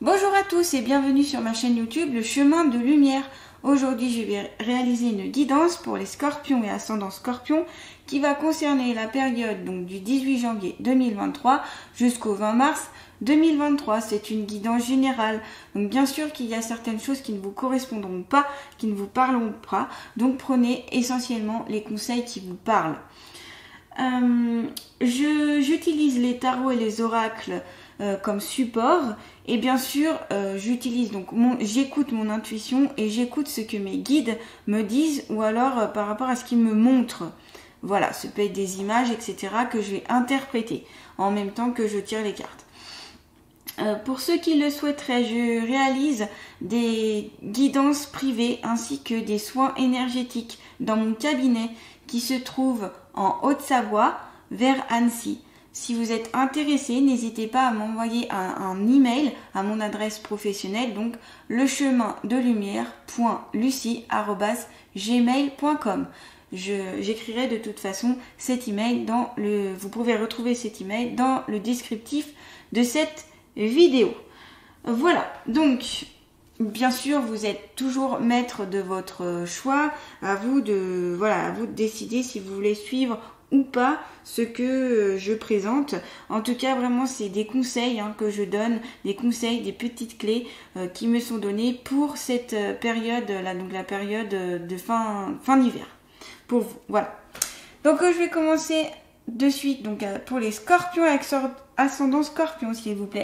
Bonjour à tous et bienvenue sur ma chaîne YouTube Le Chemin de Lumière. Aujourd'hui je vais réaliser une guidance pour les scorpions et ascendants scorpions qui va concerner la période donc du 18 janvier 2023 jusqu'au 20 mars 2023. C'est une guidance générale. Donc bien sûr qu'il y a certaines choses qui ne vous correspondront pas, qui ne vous parleront pas. Donc prenez essentiellement les conseils qui vous parlent. J'utilise les tarots et les oracles comme support et bien sûr j'utilise donc j'écoute mon intuition et j'écoute ce que mes guides me disent ou alors par rapport à ce qu'ils me montrent. Voilà, ce peut être des images etc. que je vais interpréter en même temps que je tire les cartes. Pour ceux qui le souhaiteraient, je réalise des guidances privées ainsi que des soins énergétiques dans mon cabinet qui se trouve en Haute-Savoie vers Annecy. Si vous êtes intéressé, n'hésitez pas à m'envoyer un email à mon adresse professionnelle, donc lechemindelumière.lucie@gmail.com. J'écrirai de toute façon cet email vous pouvez retrouver cet email dans le descriptif de cette vidéo. Voilà, donc bien sûr vous êtes toujours maître de votre choix, à vous de décider si vous voulez suivre ou pas ce que je présente. En tout cas vraiment c'est des conseils que je donne, des conseils, des petites clés qui me sont données pour cette période là, donc la période de fin d'hiver pour vous. Voilà, donc je vais commencer de suite donc pour les scorpions avec ascendant scorpion s'il vous plaît.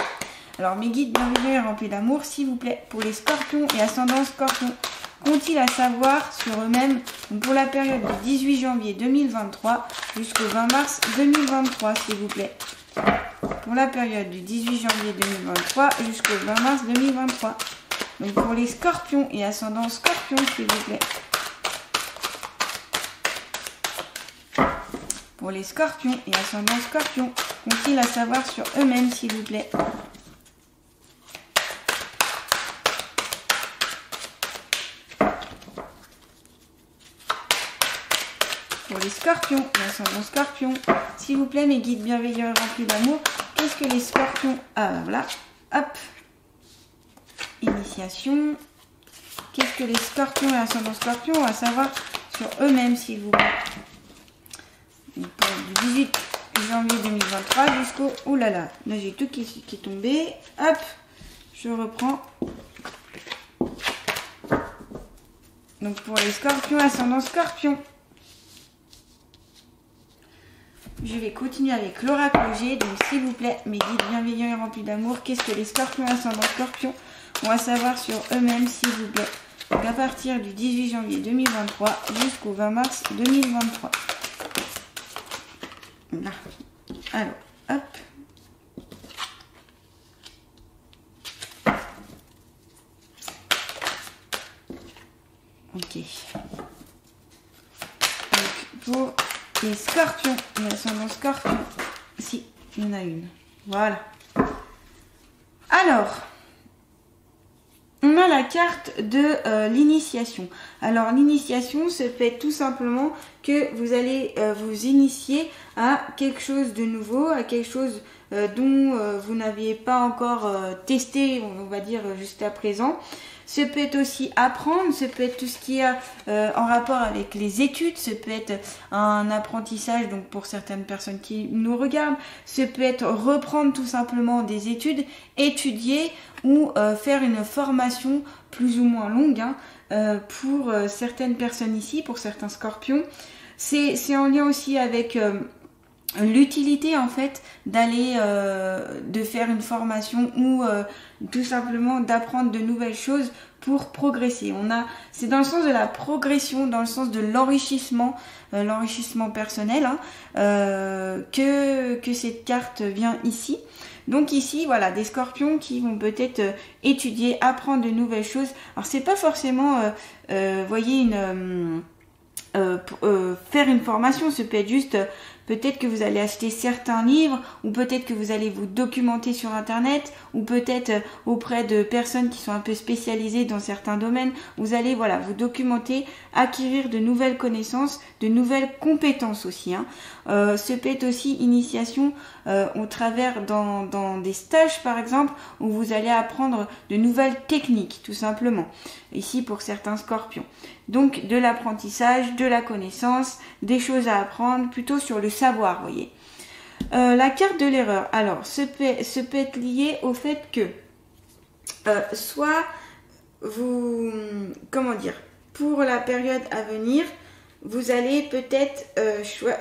Alors mes guides bienveillants et remplis d'amour s'il vous plaît pour les scorpions et ascendant scorpion. Qu'ont-ils à savoir sur eux-mêmes pour la période du 18 janvier 2023 jusqu'au 20 mars 2023 s'il vous plaît. Pour la période du 18 janvier 2023 jusqu'au 20 mars 2023. Donc pour les scorpions et ascendant scorpion s'il vous plaît. Pour les scorpions et ascendant scorpion, qu'ont-ils à savoir sur eux-mêmes s'il vous plaît. Pour les scorpions et ascendant scorpion, s'il vous plaît, mes guides bienveillants et remplis d'amour, qu'est-ce que les scorpions... Ah, voilà, hop, initiation. Qu'est-ce que les scorpions et ascendant scorpion ont à savoir sur eux-mêmes, s'il vous plaît. Donc, du 18 janvier 2023 jusqu'au... Ouh là là, là j'ai tout qui est tombé. Hop, je reprends. Donc pour les scorpions, ascendant scorpion. Je vais continuer avec l'oracle G, donc s'il vous plaît, mes guides bienveillants et remplis d'amour, qu'est-ce que les scorpions ascendant scorpion ont à savoir sur eux-mêmes, s'il vous plaît. Donc à partir du 18 janvier 2023 jusqu'au 20 mars 2023. Là. Alors, hop. Ok. Donc pour les scorpions et ascendant scorpion, si, il y en a une. Voilà. Alors, on a la carte de l'initiation. Alors, l'initiation, ça peut être tout simplement que vous allez vous initier à quelque chose de nouveau, à quelque chose dont vous n'aviez pas encore testé, on va dire, jusqu'à présent. Ce peut être aussi apprendre, ce peut être tout ce qui est en rapport avec les études, ce peut être un apprentissage donc pour certaines personnes qui nous regardent, ce peut être reprendre tout simplement des études, étudier ou faire une formation plus ou moins longue pour certaines personnes ici, pour certains scorpions. C'est en lien aussi avec... l'utilité en fait d'aller de faire une formation ou tout simplement d'apprendre de nouvelles choses pour progresser. C'est dans le sens de la progression, dans le sens de l'enrichissement personnel que cette carte vient ici. Donc ici voilà des scorpions qui vont peut-être étudier, apprendre de nouvelles choses. Alors c'est pas forcément voyez faire une formation, ça peut être juste peut-être que vous allez acheter certains livres ou peut-être que vous allez vous documenter sur internet ou peut-être auprès de personnes qui sont un peu spécialisées dans certains domaines. Vous allez vous documenter, acquérir de nouvelles connaissances, de nouvelles compétences aussi. Ce peut être aussi initiation au travers dans des stages par exemple, où vous allez apprendre de nouvelles techniques tout simplement. Ici pour certains scorpions. Donc de l'apprentissage, de la connaissance, des choses à apprendre, plutôt sur le savoir, vous voyez. La carte de l'erreur. Alors, ce peut être lié au fait que soit vous, comment dire, pour la période à venir, vous allez peut-être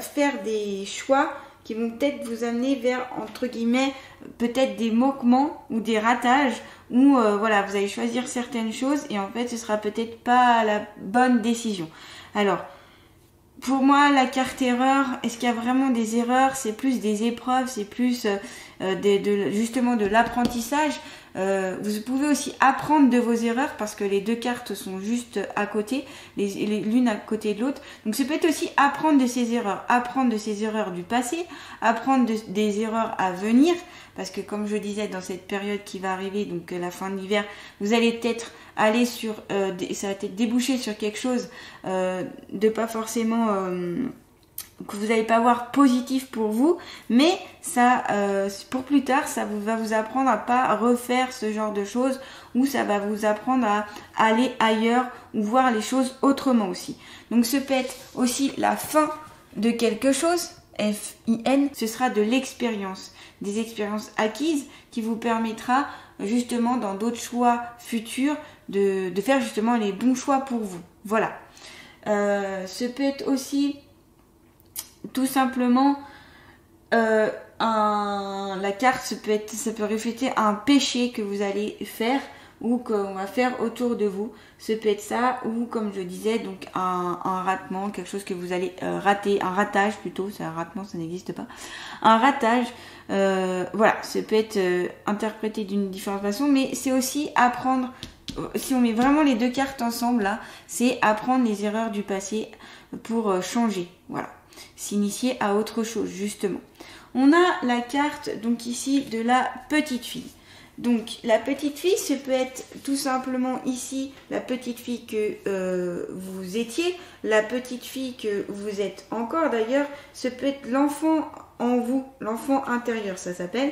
faire des choix qui vont peut-être vous amener vers, entre guillemets, peut-être des manquements ou des ratages, où voilà, vous allez choisir certaines choses et en fait ce sera peut-être pas la bonne décision. Alors, pour moi, la carte erreur, est-ce qu'il y a vraiment des erreurs? C'est plus des épreuves, c'est plus justement de l'apprentissage. Vous pouvez aussi apprendre de vos erreurs parce que les deux cartes sont juste à côté, l'une à côté de l'autre. Donc ça peut être aussi apprendre de ses erreurs du passé, apprendre des erreurs à venir, parce que comme je disais, dans cette période qui va arriver, donc la fin de l'hiver, vous allez peut-être aller sur, ça va peut-être déboucher sur quelque chose de pas forcément que vous n'allez pas voir positif pour vous, mais ça, pour plus tard, ça va vous apprendre à pas refaire ce genre de choses, ou ça va vous apprendre à aller ailleurs ou voir les choses autrement aussi. Donc ce peut être aussi la fin de quelque chose, F-I-N, ce sera de l'expérience, des expériences acquises qui vous permettra justement dans d'autres choix futurs de faire justement les bons choix pour vous. Voilà. Ce peut être aussi tout simplement la carte, ça peut refléter un péché que vous allez faire ou qu'on va faire autour de vous. Ce peut être ça, ou comme je disais, donc un ratement, quelque chose que vous allez rater, un ratage plutôt, c'est un ratement, ça n'existe pas. Un ratage, voilà, ça peut être interprété d'une différente façon, mais c'est aussi apprendre, si on met vraiment les deux cartes ensemble là, c'est apprendre les erreurs du passé pour changer, voilà. S'initier à autre chose justement. On a la carte donc ici de la petite fille. Donc la petite fille, ce peut être tout simplement ici la petite fille que vous étiez, la petite fille que vous êtes encore d'ailleurs, ce peut être l'enfant en vous, l'enfant intérieur ça s'appelle.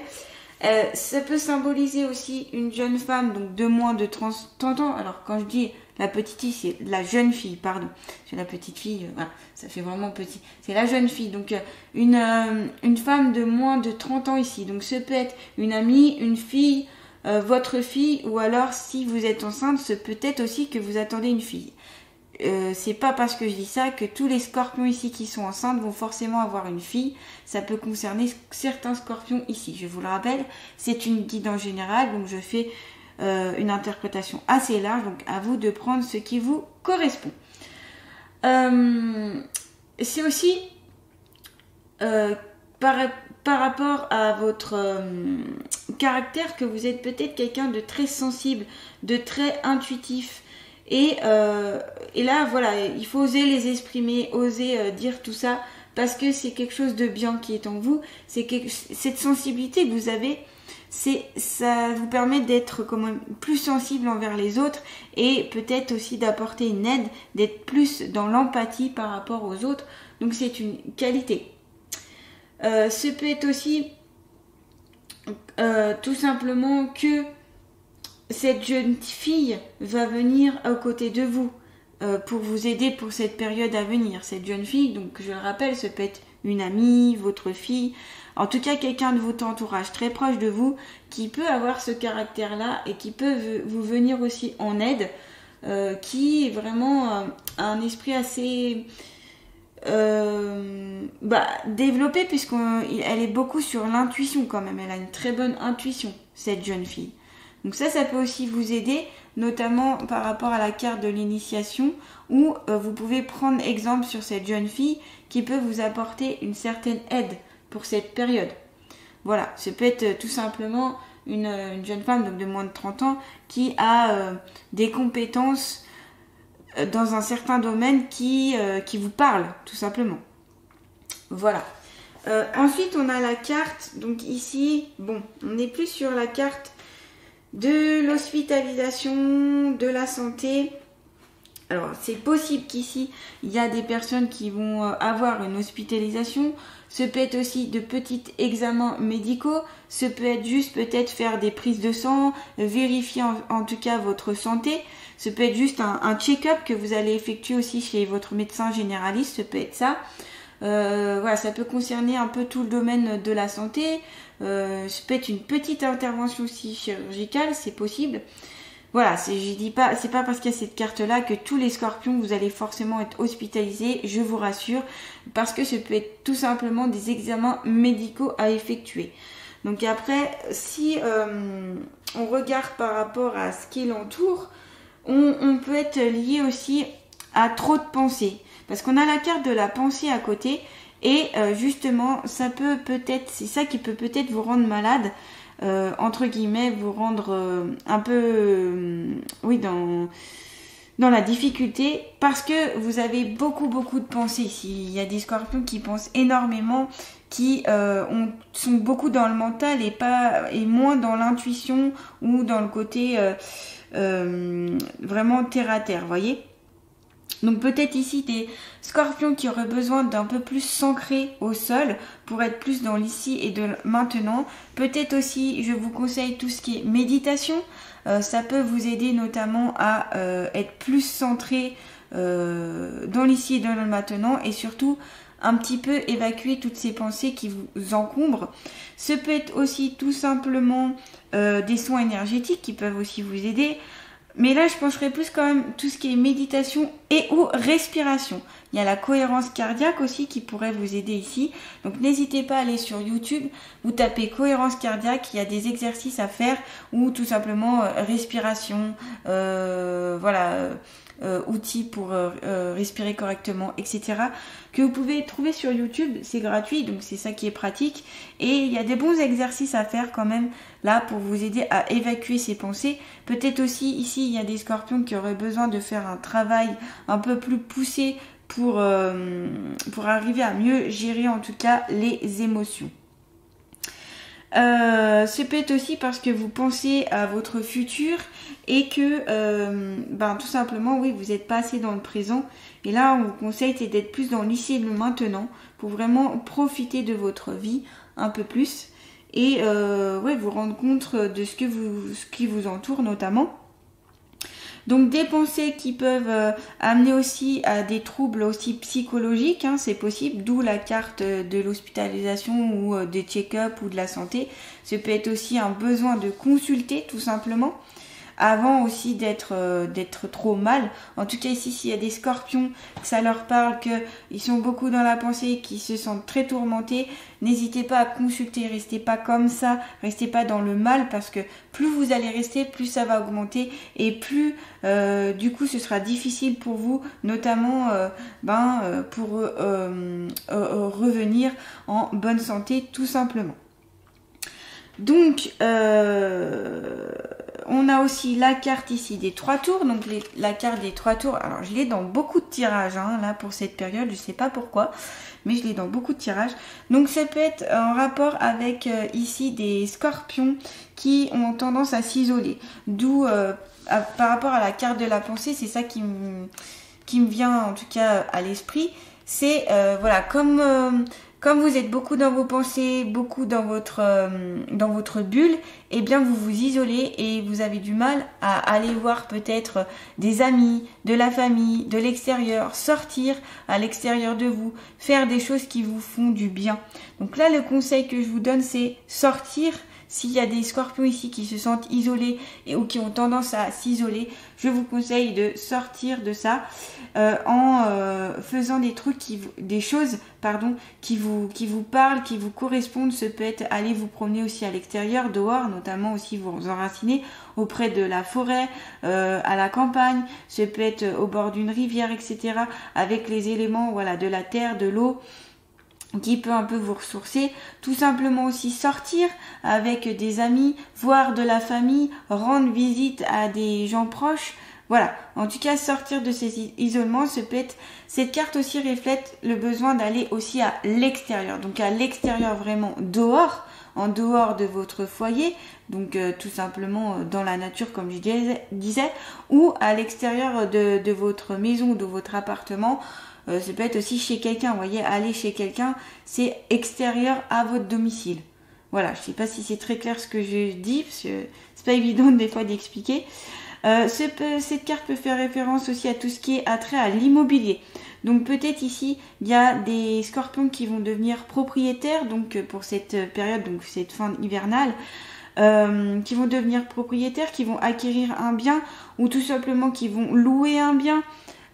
Ça peut symboliser aussi une jeune femme, donc de moins de 30 ans. Alors quand je dis la petite fille, c'est la jeune fille, pardon. C'est la petite fille, voilà, ça fait vraiment petit. C'est la jeune fille, donc une femme de moins de 30 ans ici. Donc ce peut être une amie, une fille, votre fille, ou alors si vous êtes enceinte, ce peut être aussi que vous attendez une fille. C'est pas parce que je dis ça que tous les scorpions ici qui sont enceintes vont forcément avoir une fille. Ça peut concerner certains scorpions ici. Je vous le rappelle, c'est une guidance générale, donc je fais une interprétation assez large, donc à vous de prendre ce qui vous correspond. C'est aussi par rapport à votre caractère que vous êtes peut-être quelqu'un de très sensible, de très intuitif. Et là, voilà, il faut oser les exprimer, oser dire tout ça, parce que c'est quelque chose de bien qui est en vous. Cette sensibilité que vous avez, ça vous permet d'être comme plus sensible envers les autres et peut-être aussi d'apporter une aide, d'être plus dans l'empathie par rapport aux autres. Donc c'est une qualité. Ce peut être aussi tout simplement que cette jeune fille va venir aux côtés de vous pour vous aider pour cette période à venir. Cette jeune fille, donc je le rappelle, ça peut être une amie, votre fille, en tout cas quelqu'un de votre entourage très proche de vous qui peut avoir ce caractère-là et qui peut vous venir aussi en aide, qui est vraiment a un esprit assez développé puisqu'elle est beaucoup sur l'intuition quand même. Elle a une très bonne intuition, cette jeune fille. Donc ça peut aussi vous aider, notamment par rapport à la carte de l'initiation, où vous pouvez prendre exemple sur cette jeune fille qui peut vous apporter une certaine aide pour cette période. Voilà, ça peut être tout simplement une jeune femme donc de moins de 30 ans qui a des compétences dans un certain domaine qui vous parle, tout simplement. Voilà. Ensuite, on a la carte, donc ici, bon, on n'est plus sur la carte de l'hospitalisation, de la santé. Alors, c'est possible qu'ici, il y a des personnes qui vont avoir une hospitalisation. Ce peut être aussi de petits examens médicaux. Ce peut être juste peut-être faire des prises de sang, vérifier en tout cas votre santé. Ce peut être juste un check-up que vous allez effectuer aussi chez votre médecin généraliste. Ce peut être ça. Voilà, ça peut concerner un peu tout le domaine de la santé. Ça peut être une petite intervention aussi chirurgicale, c'est possible. Voilà, c'est pas parce qu'il y a cette carte-là que tous les scorpions, vous allez forcément être hospitalisés, je vous rassure, parce que ce peut être tout simplement des examens médicaux à effectuer. Donc après, si on regarde par rapport à ce qui l'entoure, on peut être lié aussi à trop de pensées. Parce qu'on a la carte de la pensée à côté, et justement, ça peut peut-être, c'est ça qui peut peut-être vous rendre malade. Entre guillemets, vous rendre un peu oui dans la difficulté, parce que vous avez beaucoup de pensées ici. Il y a des scorpions qui pensent énormément, qui sont beaucoup dans le mental et moins dans l'intuition ou dans le côté vraiment terre à terre, voyez. Donc peut-être ici des scorpions qui auraient besoin d'un peu plus s'ancrer au sol pour être plus dans l'ici et de maintenant. Peut-être aussi, je vous conseille tout ce qui est méditation. Ça peut vous aider notamment à être plus centré dans l'ici et dans le maintenant, et surtout un petit peu évacuer toutes ces pensées qui vous encombrent. Ce peut être aussi tout simplement des soins énergétiques qui peuvent aussi vous aider. Mais là, je pencherai plus quand même tout ce qui est méditation et ou respiration. Il y a la cohérence cardiaque aussi qui pourrait vous aider ici. Donc n'hésitez pas à aller sur YouTube, vous tapez cohérence cardiaque, il y a des exercices à faire, ou tout simplement respiration, outils pour respirer correctement, etc. que vous pouvez trouver sur YouTube. C'est gratuit, donc c'est ça qui est pratique. Et il y a des bons exercices à faire quand même là pour vous aider à évacuer ces pensées. Peut-être aussi ici, il y a des scorpions qui auraient besoin de faire un travail un peu plus poussé pour arriver à mieux gérer en tout cas les émotions. Ce peut être aussi parce que vous pensez à votre futur et que tout simplement oui, vous n'êtes pas assez dans le présent, et là on vous conseille d'être plus dans l'ici et le maintenant pour vraiment profiter de votre vie un peu plus et vous rendre compte de ce qui vous entoure notamment. Donc des pensées qui peuvent amener aussi à des troubles aussi psychologiques, hein, c'est possible, d'où la carte de l'hospitalisation ou des check-up ou de la santé. Ce peut être aussi un besoin de consulter tout simplement, avant aussi d'être trop mal. En tout cas ici, s'il y a des scorpions, que ça leur parle, qu'ils sont beaucoup dans la pensée, qu'ils se sentent très tourmentés, n'hésitez pas à consulter, restez pas comme ça, restez pas dans le mal, parce que plus vous allez rester, plus ça va augmenter, et plus du coup ce sera difficile pour vous, notamment pour revenir en bonne santé tout simplement. Donc on a aussi la carte ici des 3 tours, donc la carte des 3 tours, alors je l'ai dans beaucoup de tirages hein, là pour cette période, je sais pas pourquoi, mais je l'ai dans beaucoup de tirages. Donc ça peut être en rapport avec ici des scorpions qui ont tendance à s'isoler, d'où par rapport à la carte de la pensée, c'est ça qui me vient en tout cas à l'esprit, c'est comme vous êtes beaucoup dans vos pensées, beaucoup dans votre bulle, eh bien vous vous isolez et vous avez du mal à aller voir peut-être des amis, de la famille, de l'extérieur, sortir à l'extérieur de vous, faire des choses qui vous font du bien. Donc là, le conseil que je vous donne, c'est sortir. S'il y a des scorpions ici qui se sentent isolés ou qui ont tendance à s'isoler, je vous conseille de sortir de ça en faisant des choses qui vous parlent, qui vous correspondent. Ce peut être aller vous promener aussi à l'extérieur, dehors, notamment aussi vous enraciner auprès de la forêt, à la campagne. Ce peut être au bord d'une rivière, etc. avec les éléments de la terre, de l'eau, qui peut un peu vous ressourcer. Tout simplement aussi sortir avec des amis, voir de la famille, rendre visite à des gens proches. Voilà, en tout cas sortir de ces isolements, cette carte aussi reflète le besoin d'aller aussi à l'extérieur. Donc à l'extérieur vraiment dehors, en dehors de votre foyer, donc tout simplement dans la nature comme je disais, ou à l'extérieur de votre maison ou de votre appartement. Ça peut être aussi chez quelqu'un, vous voyez, aller chez quelqu'un, c'est extérieur à votre domicile. Voilà, je ne sais pas si c'est très clair ce que je dis, parce que c'est pas évident des fois d'expliquer. Cette carte peut faire référence aussi à tout ce qui est attrait à l'immobilier. Donc peut-être ici, il y a des scorpions qui vont devenir propriétaires, donc pour cette période, donc cette fin hivernale, qui vont devenir propriétaires, qui vont acquérir un bien, ou tout simplement qui vont louer un bien.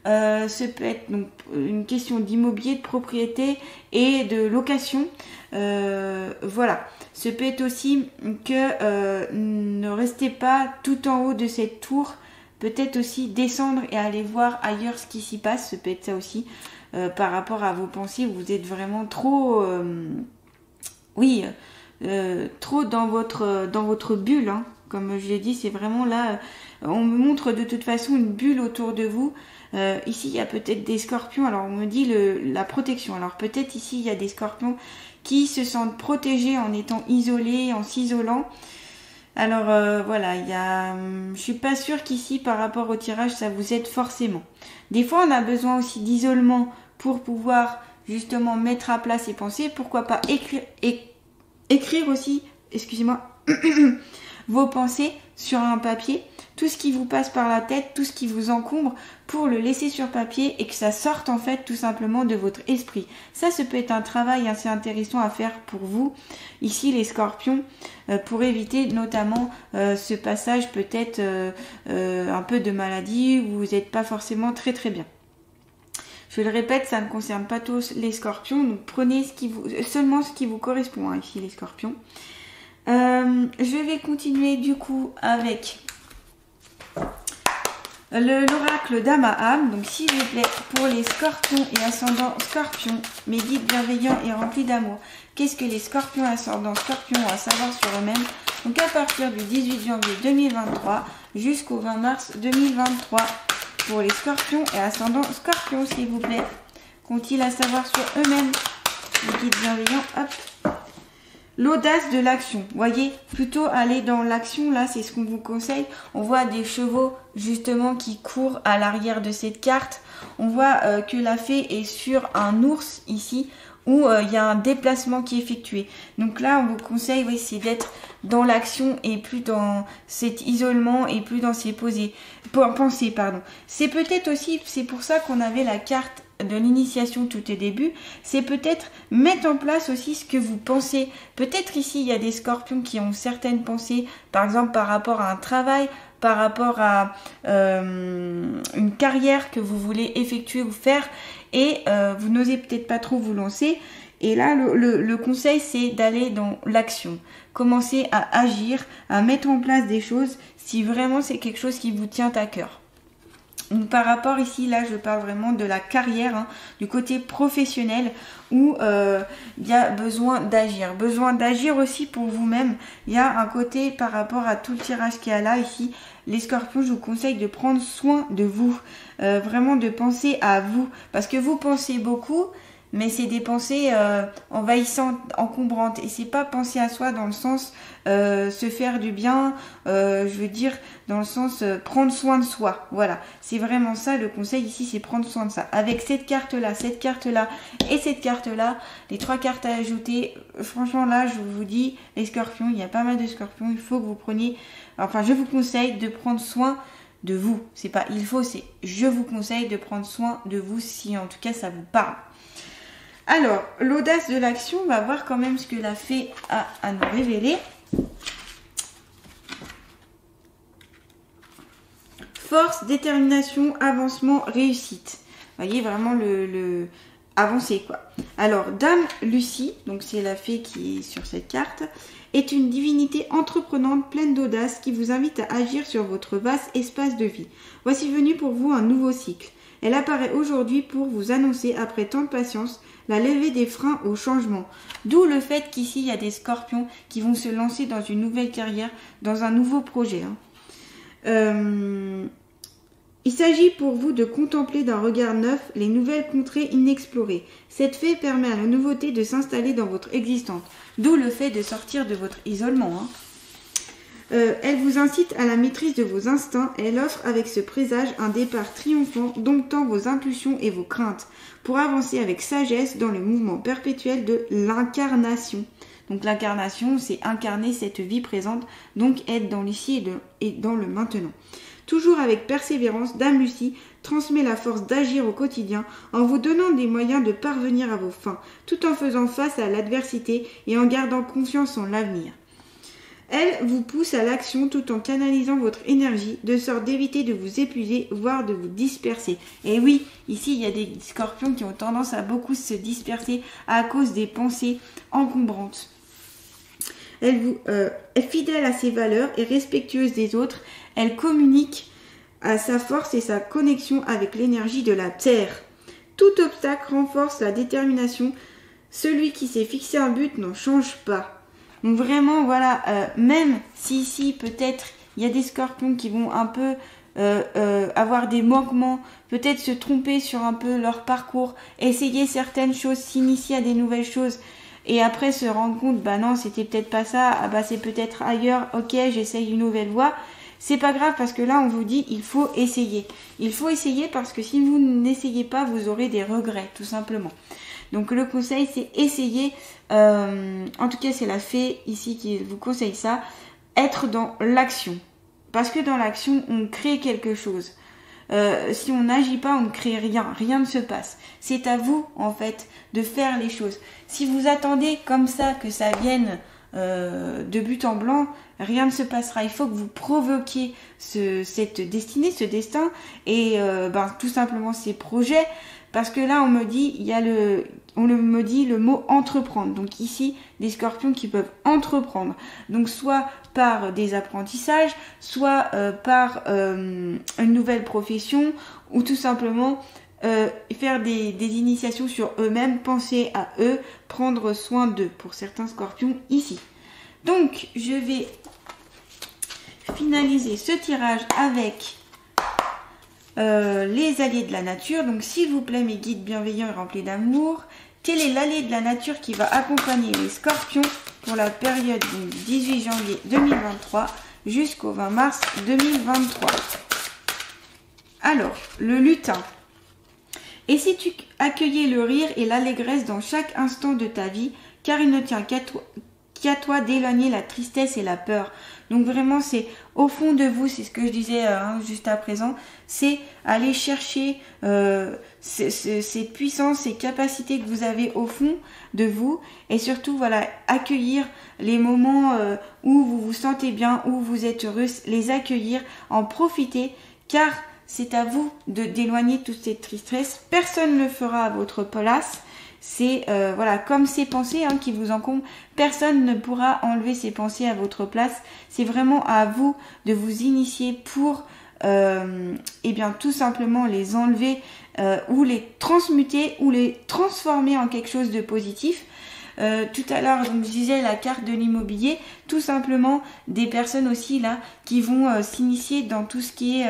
Ce peut être donc une question d'immobilier, de propriété et de location. Voilà. Ce peut être aussi que ne restez pas tout en haut de cette tour. Peut-être aussi descendre et aller voir ailleurs ce qui s'y passe. Ce peut être ça aussi par rapport à vos pensées. Vous êtes vraiment trop, trop dans votre bulle. Hein. Comme je l'ai dit, c'est vraiment là. On me montre de toute façon une bulle autour de vous. Ici, il y a peut-être des scorpions. Alors, on me dit la protection. Alors, peut-être ici, il y a des scorpions qui se sentent protégés en étant isolés, en s'isolant. Alors, voilà, je suis pas sûre qu'ici, par rapport au tirage, ça vous aide forcément. Des fois, on a besoin aussi d'isolement pour pouvoir, justement, mettre à plat ses pensées. Pourquoi pas écrire aussi, excusez-moi, vos pensées sur un papier, tout ce qui vous passe par la tête, tout ce qui vous encombre, pour le laisser sur papier et que ça sorte en fait tout simplement de votre esprit. Ça peut être un travail assez intéressant à faire pour vous, ici les scorpions, pour éviter notamment ce passage peut-être un peu de maladie où vous n'êtes pas forcément très bien. Je le répète, ça ne concerne pas tous les scorpions, donc prenez seulement ce qui vous correspond, hein, ici les scorpions. Je vais continuer du coup avec l'oracle d'Amaham. Donc s'il vous plaît, pour les scorpions et ascendants scorpions, mes guides bienveillants et remplis d'amour, qu'est-ce que les scorpions ascendants scorpions ont à savoir sur eux-mêmes? Donc à partir du 18 janvier 2023 jusqu'au 20 mars 2023, pour les scorpions et ascendants scorpions, s'il vous plaît, qu'ont-ils à savoir sur eux-mêmes, les guides bienveillants? Hop. L'audace de l'action, voyez, plutôt aller dans l'action, là c'est ce qu'on vous conseille. On voit des chevaux justement qui courent à l'arrière de cette carte. On voit que la fée est sur un ours ici, où il y a un déplacement qui est effectué. Donc là on vous conseille, oui, c'est d'être dans l'action et plus dans cet isolement et plus dans ses pensées. C'est peut-être aussi, c'est pour ça qu'on avait la carte de l'initiation tout au début, c'est peut-être mettre en place aussi ce que vous pensez. Peut-être ici il y a des scorpions qui ont certaines pensées, par exemple par rapport à un travail, par rapport à une carrière que vous voulez effectuer ou faire, et vous n'osez peut-être pas trop vous lancer. Et là le conseil c'est d'aller dans l'action, commencer à agir, à mettre en place des choses si vraiment c'est quelque chose qui vous tient à cœur. Donc, par rapport ici, là, je parle vraiment de la carrière, hein, du côté professionnel où il y a besoin d'agir. Besoin d'agir aussi pour vous-même. Il y a un côté par rapport à tout le tirage qu'il y a là, ici. Les scorpions, je vous conseille de prendre soin de vous. Vraiment de penser à vous. Parce que vous pensez beaucoup, mais c'est des pensées envahissantes, encombrantes. Et c'est pas penser à soi dans le sens se faire du bien, je veux dire dans le sens prendre soin de soi. Voilà, c'est vraiment ça le conseil ici, c'est prendre soin de ça. Avec cette carte-là et cette carte-là, les trois cartes à ajouter, franchement là, je vous dis, les scorpions, il y a pas mal de scorpions, il faut que vous preniez, enfin je vous conseille de prendre soin de vous. C'est pas il faut, c'est je vous conseille de prendre soin de vous si en tout cas ça vous parle. Alors, l'audace de l'action, on va voir quand même ce que la fée a à nous révéler. Force, détermination, avancement, réussite. Vous voyez, vraiment le avancer, quoi. Alors, Dame Lucie, donc c'est la fée qui est sur cette carte, est une divinité entreprenante pleine d'audace qui vous invite à agir sur votre vaste espace de vie. Voici venu pour vous un nouveau cycle. Elle apparaît aujourd'hui pour vous annoncer, après tant de patience, la levée des freins au changement. D'où le fait qu'ici, il y a des scorpions qui vont se lancer dans une nouvelle carrière, dans un nouveau projet. Il s'agit pour vous de contempler d'un regard neuf les nouvelles contrées inexplorées. Cette fée permet à la nouveauté de s'installer dans votre existence, d'où le fait de sortir de votre isolement. Elle vous incite à la maîtrise de vos instincts et elle offre avec ce présage un départ triomphant domptant vos impulsions et vos craintes pour avancer avec sagesse dans le mouvement perpétuel de l'incarnation. Donc l'incarnation, c'est incarner cette vie présente, donc être dans l'ici et dans le maintenant. Toujours avec persévérance, Dame Lucie transmet la force d'agir au quotidien en vous donnant des moyens de parvenir à vos fins, tout en faisant face à l'adversité et en gardant confiance en l'avenir. Elle vous pousse à l'action tout en canalisant votre énergie, de sorte d'éviter de vous épuiser, voire de vous disperser. Et oui, ici, il y a des scorpions qui ont tendance à beaucoup se disperser à cause des pensées encombrantes. Elle est fidèle à ses valeurs et respectueuse des autres. Elle communique à sa force et sa connexion avec l'énergie de la Terre. Tout obstacle renforce la détermination. Celui qui s'est fixé un but n'en change pas. Donc vraiment, voilà, même si ici, peut-être, il y a des scorpions qui vont un peu avoir des manquements, peut-être se tromper sur un peu leur parcours, essayer certaines choses, s'initier à des nouvelles choses, et après se rendre compte, bah non, c'était peut-être pas ça, ah bah c'est peut-être ailleurs, ok, j'essaye une nouvelle voie. C'est pas grave parce que là, on vous dit, il faut essayer. Il faut essayer parce que si vous n'essayez pas, vous aurez des regrets, tout simplement. Donc le conseil, c'est essayer, en tout cas c'est la fée ici qui vous conseille ça, être dans l'action. Parce que dans l'action, on crée quelque chose. Si on n'agit pas, on ne crée rien, rien ne se passe. C'est à vous, en fait, de faire les choses. Si vous attendez comme ça que ça vienne de but en blanc, rien ne se passera. Il faut que vous provoquiez cette destinée, ce destin, et tout simplement ces projets. Parce que là, on me dit, me dit le mot entreprendre. Donc ici, des scorpions qui peuvent entreprendre. Donc soit par des apprentissages, soit par une nouvelle profession, ou tout simplement faire des initiations sur eux-mêmes, penser à eux, prendre soin d'eux pour certains scorpions ici. Donc, je vais finaliser ce tirage avec les alliés de la nature. Donc s'il vous plaît mes guides bienveillants et remplis d'amour, quel est l'allié de la nature qui va accompagner les scorpions pour la période du 18 janvier 2023 jusqu'au 20 mars 2023? Alors, le lutin. Et si tu accueillais le rire et l'allégresse dans chaque instant de ta vie, car il ne tient qu'à toi d'éloigner la tristesse et la peur. Donc vraiment, c'est au fond de vous, c'est ce que je disais juste à présent, c'est aller chercher cette puissance, ces capacités que vous avez au fond de vous, et surtout, voilà, accueillir les moments où vous vous sentez bien, où vous êtes heureux, les accueillir, en profiter, car c'est à vous d'éloigner toute cette tristesse. Personne ne le fera à votre place. C'est voilà, comme ces pensées qui vous encombrent, personne ne pourra enlever ces pensées à votre place. C'est vraiment à vous de vous initier pour tout simplement les enlever ou les transmuter ou les transformer en quelque chose de positif. Tout à l'heure, donc je disais la carte de l'immobilier, tout simplement des personnes aussi là qui vont s'initier dans tout ce qui est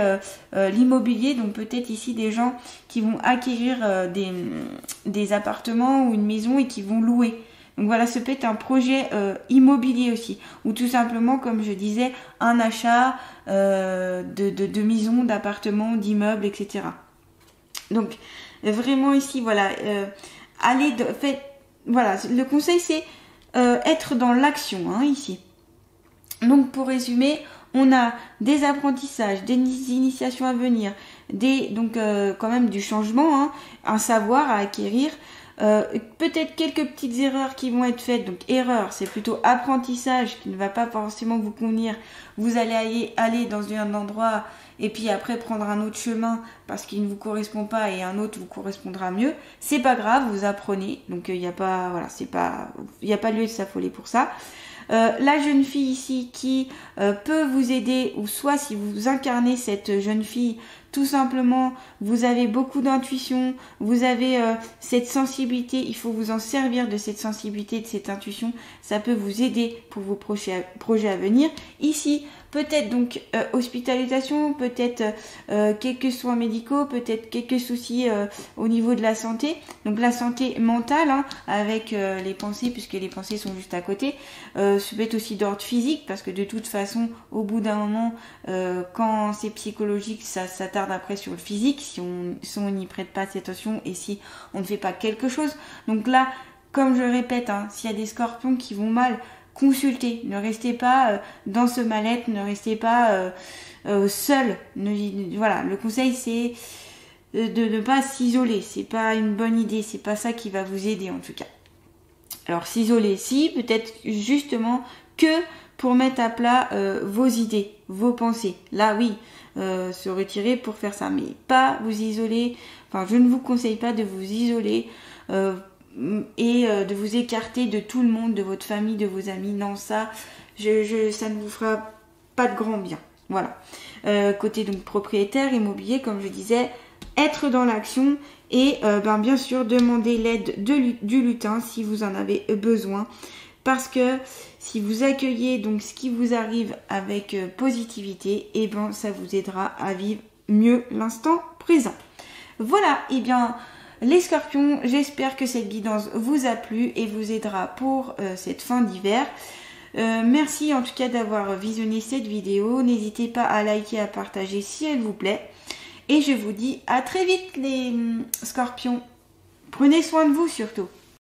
l'immobilier, donc peut-être ici des gens qui vont acquérir des appartements ou une maison et qui vont louer. Donc voilà, ce peut être un projet immobilier aussi, ou tout simplement, comme je disais, un achat de maisons, d'appartements, d'immeubles, etc. Donc vraiment ici, voilà, voilà, le conseil c'est être dans l'action ici. Donc pour résumer, on a des apprentissages, des initiations à venir, quand même du changement, un savoir à acquérir, peut-être quelques petites erreurs qui vont être faites. Donc erreur, c'est plutôt apprentissage qui ne va pas forcément vous convenir. Vous allez aller dans un endroit et puis après prendre un autre chemin parce qu'il ne vous correspond pas et un autre vous correspondra mieux. C'est pas grave, vous apprenez. Donc il n'y a pas, il n'y a pas lieu de s'affoler pour ça. La jeune fille ici qui peut vous aider, ou soit si vous incarnez cette jeune fille, tout simplement, vous avez beaucoup d'intuition, vous avez cette sensibilité, il faut vous en servir de cette sensibilité, de cette intuition, ça peut vous aider pour vos projets à venir. Ici, peut-être donc hospitalisation, peut-être quelques soins médicaux, peut-être quelques soucis au niveau de la santé. Donc la santé mentale, hein, avec les pensées, puisque les pensées sont juste à côté. Ça peut être aussi d'ordre physique, parce que de toute façon, au bout d'un moment, quand c'est psychologique, ça tarde après sur le physique, si on n'y prête pas attention et si on ne fait pas quelque chose. Donc là, comme je répète, hein, s'il y a des scorpions qui vont mal, consultez. Ne restez pas dans ce mal-être, ne restez pas seul. Voilà, le conseil c'est de ne pas s'isoler. C'est pas une bonne idée, c'est pas ça qui va vous aider en tout cas. Alors s'isoler, si, peut-être justement que pour mettre à plat vos idées, vos pensées. Là oui, se retirer pour faire ça, mais pas vous isoler. Enfin, je ne vous conseille pas de vous isoler et de vous écarter de tout le monde, de votre famille, de vos amis. Non, ça, ça ne vous fera pas de grand bien. Voilà. Côté donc propriétaire, immobilier, comme je disais, être dans l'action et bien sûr demander l'aide du lutin si vous en avez besoin. Parce que si vous accueillez donc ce qui vous arrive avec positivité, et ben ça vous aidera à vivre mieux l'instant présent. Voilà, et bien les scorpions, j'espère que cette guidance vous a plu et vous aidera pour cette fin d'hiver. Merci en tout cas d'avoir visionné cette vidéo. N'hésitez pas à liker, à partager si elle vous plaît. Et je vous dis à très vite les scorpions. Prenez soin de vous surtout.